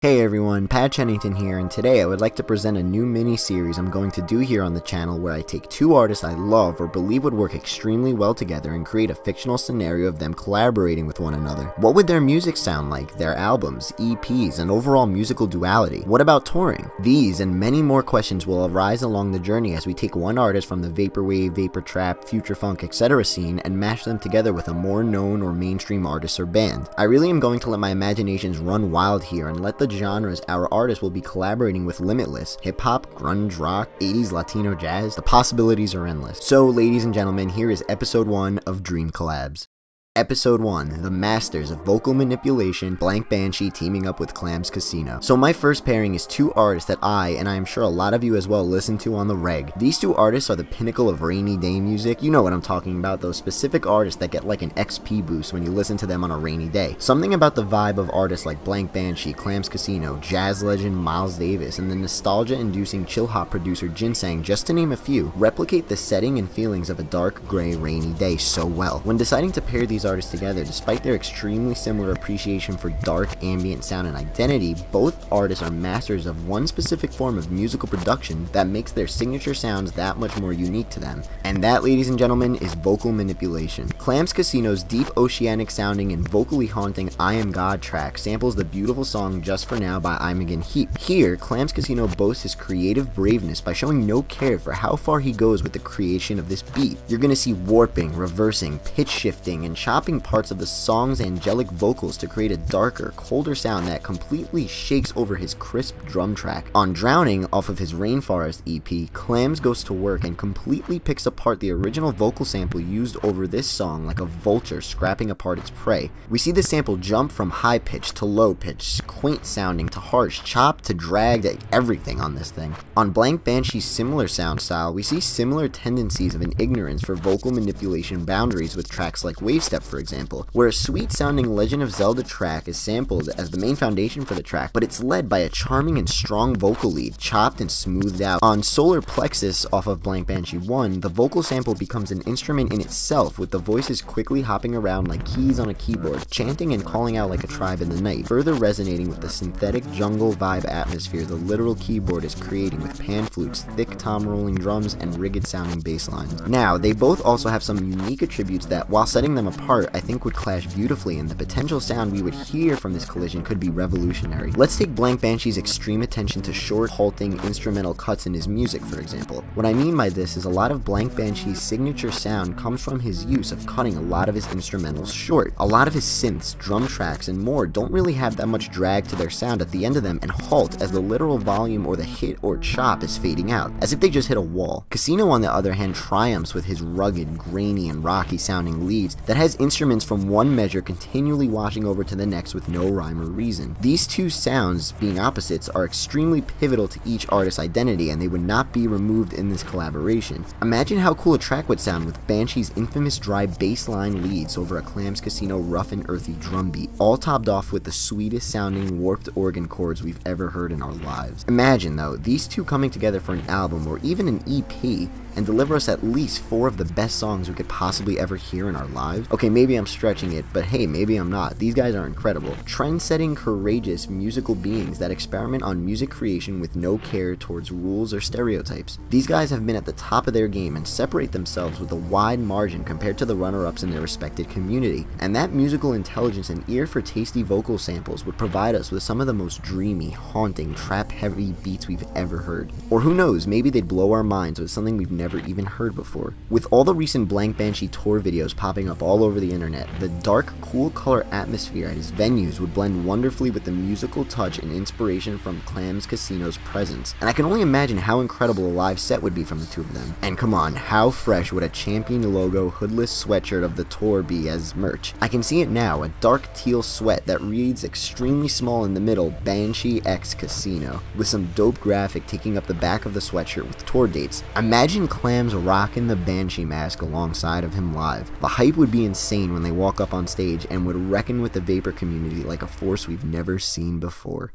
Hey everyone, Chennington here, and today I would like to present a new mini-series I'm going to do here on the channel where I take two artists I love or believe would work extremely well together and create a fictional scenario of them collaborating with one another. What would their music sound like, their albums, EPs, and overall musical duality? What about touring? These and many more questions will arise along the journey as we take one artist from the vaporwave, vapor trap, future funk, etc. scene and mash them together with a more known or mainstream artist or band. I really am going to let my imaginations run wild here and let the genres our artists will be collaborating with limitless. Hip-hop, grunge, rock, 80s, Latino jazz, the possibilities are endless. So ladies and gentlemen, here is episode 1 of Dream Collabs. Episode 1, The Masters of Vocal Manipulation, Banshee teaming up with Clams Casino. So my first pairing is two artists that I am sure a lot of you as well, listen to on the reg. These two artists are the pinnacle of rainy day music. You know what I'm talking about, those specific artists that get like an XP boost when you listen to them on a rainy day. Something about the vibe of artists like Banshee, Clams Casino, jazz legend Miles Davis, and the nostalgia-inducing chill hop producer Ginseng, just to name a few, replicate the setting and feelings of a dark, gray, rainy day so well. When deciding to pair these artists together, despite their extremely similar appreciation for dark ambient sound and identity, both artists are masters of one specific form of musical production that makes their signature sounds that much more unique to them. And that, ladies and gentlemen, is vocal manipulation. Clams Casino's deep oceanic sounding and vocally haunting I Am God track samples the beautiful song Just For Now by Imogen Heap. Here, Clams Casino boasts his creative braveness by showing no care for how far he goes with the creation of this beat. You're gonna see warping, reversing, pitch shifting, and chopping parts of the song's angelic vocals to create a darker, colder sound that completely shakes over his crisp drum track. On Drowning, off of his Rainforest EP, Clams goes to work and completely picks apart the original vocal sample used over this song like a vulture scrapping apart its prey. We see the sample jump from high pitch to low pitch, quaint sounding to harsh, chopped to dragged, everything on this thing. On Banshee's similar sound style, we see similar tendencies of an ignorance for vocal manipulation boundaries with tracks like Wavestep, for example, where a sweet-sounding Legend of Zelda track is sampled as the main foundation for the track, but it's led by a charming and strong vocal lead, chopped and smoothed out. On Solar Plexus, off of Banshee 1, the vocal sample becomes an instrument in itself, with the voices quickly hopping around like keys on a keyboard, chanting and calling out like a tribe in the night, further resonating with the synthetic jungle vibe atmosphere the literal keyboard is creating with pan flutes, thick tom-rolling drums, and rigged-sounding bass lines. Now, they both also have some unique attributes that, while setting them apart, I think would clash beautifully, and the potential sound we would hear from this collision could be revolutionary. Let's take Banshee's extreme attention to short, halting, instrumental cuts in his music, for example. What I mean by this is a lot of Banshee's signature sound comes from his use of cutting a lot of his instrumentals short. A lot of his synths, drum tracks, and more don't really have that much drag to their sound at the end of them and halt as the literal volume or the hit or chop is fading out, as if they just hit a wall. Casino, on the other hand, triumphs with his rugged, grainy, and rocky sounding leads that has instruments from one measure continually washing over to the next with no rhyme or reason. These two sounds, being opposites, are extremely pivotal to each artist's identity, and they would not be removed in this collaboration. Imagine how cool a track would sound with Banshee's infamous dry bass line leads over a Clams Casino rough and earthy drum beat, all topped off with the sweetest sounding warped organ chords we've ever heard in our lives. Imagine though, these two coming together for an album or even an EP and deliver us at least 4 of the best songs we could possibly ever hear in our lives. Okay, maybe I'm stretching it, but hey, maybe I'm not. These guys are incredible. Trend-setting, courageous musical beings that experiment on music creation with no care towards rules or stereotypes. These guys have been at the top of their game and separate themselves with a wide margin compared to the runner-ups in their respected community. And that musical intelligence and ear for tasty vocal samples would provide us with some of the most dreamy, haunting, trap-heavy beats we've ever heard. Or who knows, maybe they'd blow our minds with something we've never even heard before. With all the recent Banshee tour videos popping up all over the internet, the dark, cool color atmosphere at his venues would blend wonderfully with the musical touch and inspiration from Clams Casino's presence. And I can only imagine how incredible a live set would be from the two of them. And come on, how fresh would a champion logo hoodless sweatshirt of the tour be as merch? I can see it now, a dark teal sweat that reads extremely small in the middle, Banshee X Casino, with some dope graphic taking up the back of the sweatshirt with tour dates. Imagine Clams rocking the Banshee mask alongside of him live. The hype would be insane when they walk up on stage and would reckon with the vapor community like a force we've never seen before.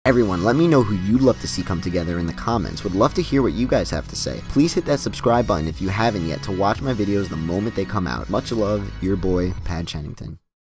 Everyone, let me know who you'd love to see come together in the comments. Would love to hear what you guys have to say. Please hit that subscribe button if you haven't yet to watch my videos the moment they come out. Much love, your boy, Chennington.